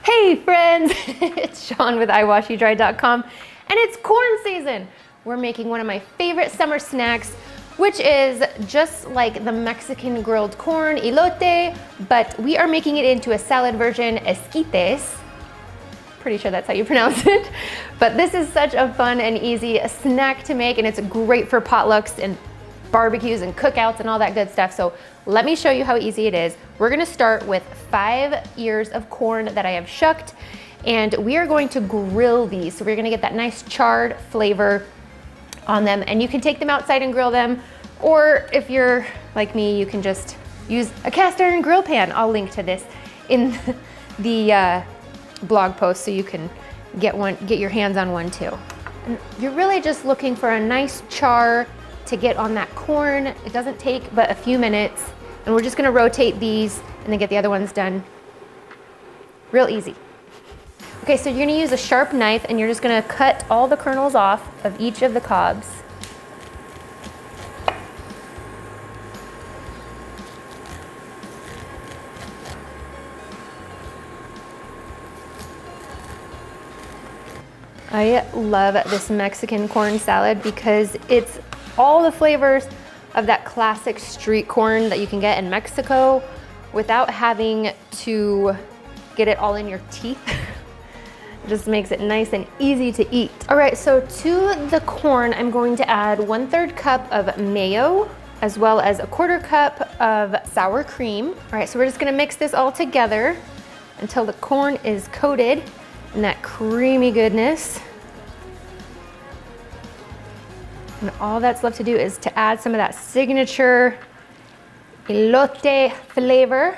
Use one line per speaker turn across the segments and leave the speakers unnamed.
Hey friends, it's Sean with iwashyouDry.com, and it's corn season. We're making one of my favorite summer snacks, which is just like the Mexican grilled corn, elote, but we are making it into a salad version, Esquites. Pretty sure that's how you pronounce it. But this is such a fun and easy snack to make, and it's great for potlucks and barbecues and cookouts and all that good stuff. So let me show you how easy it is. We're gonna start with 5 ears of corn that I have shucked, and we are going to grill these. So we're gonna get that nice charred flavor on them, and you can take them outside and grill them, or if you're like me, you can just use a cast iron grill pan. I'll link to this in the blog post so you can get your hands on one too. And you're really just looking for a nice char to get on that corn. It doesn't take but a few minutes, and we're just gonna rotate these and then get the other ones done. Real easy. Okay, so you're gonna use a sharp knife and you're just gonna cut all the kernels off of each of the cobs. I love this Mexican corn salad because it's all the flavors of that classic street corn that you can get in Mexico without having to get it all in your teeth. It just makes it nice and easy to eat. All right, so to the corn, I'm going to add 1/3 cup of mayo, as well as 1/4 cup of sour cream. All right, so we're just gonna mix this all together until the corn is coated in that creamy goodness. And all that's left to do is to add some of that signature elote flavor.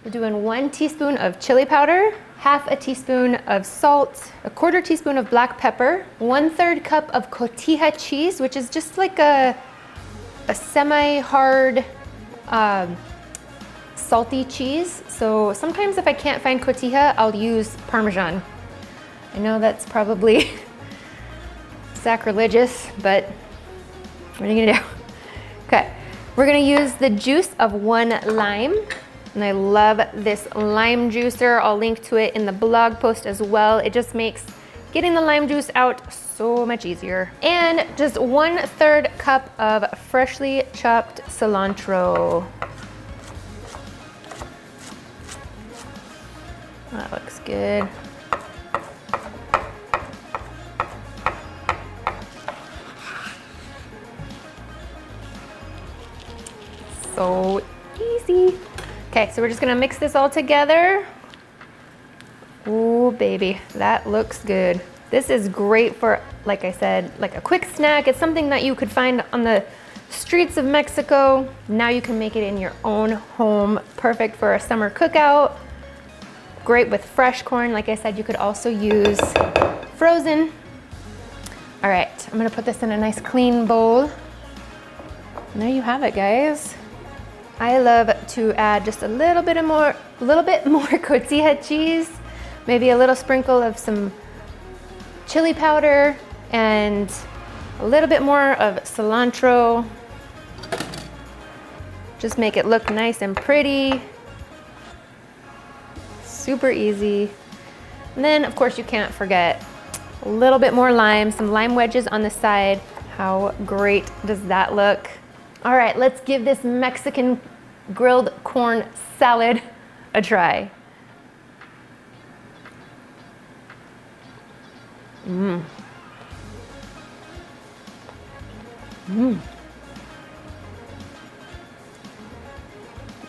We're doing 1 teaspoon of chili powder, 1/2 teaspoon of salt, 1/4 teaspoon of black pepper, 1/3 cup of Cotija cheese, which is just like a semi-hard salty cheese. So sometimes if I can't find Cotija, I'll use Parmesan. I know that's probably sacrilegious, but what are you gonna do? Okay, we're gonna use the juice of 1 lime, and I love this lime juicer. I'll link to it in the blog post as well. It just makes getting the lime juice out so much easier. And just 1/3 cup of freshly chopped cilantro. That looks good. So easy. Okay, so we're just gonna mix this all together. Oh baby, that looks good. This is great for, like I said, like a quick snack. It's something that you could find on the streets of Mexico. Now you can make it in your own home. Perfect for a summer cookout. Great with fresh corn. Like I said, you could also use frozen. All right, I'm gonna put this in a nice clean bowl. And there you have it, guys. I love to add just a little bit more Cotija cheese, maybe a little sprinkle of some chili powder, and a little bit more of cilantro. Just make it look nice and pretty. Super easy. And then, of course, you can't forget a little bit more lime, some lime wedges on the side. How great does that look? All right, let's give this Mexican grilled corn salad a try. Mmm. Mmm.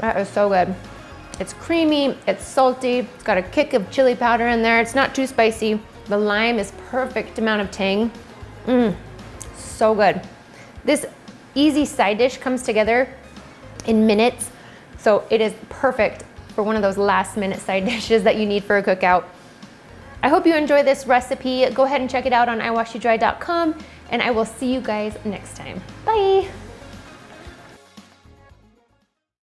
That is so good. It's creamy, it's salty, it's got a kick of chili powder in there. It's not too spicy. The lime is perfect amount of tang. Mmm, so good. This easy side dish comes together in minutes, so it is perfect for one of those last minute side dishes that you need for a cookout. I hope you enjoy this recipe. Go ahead and check it out on iwashyouDry.com, and I will see you guys next time. Bye.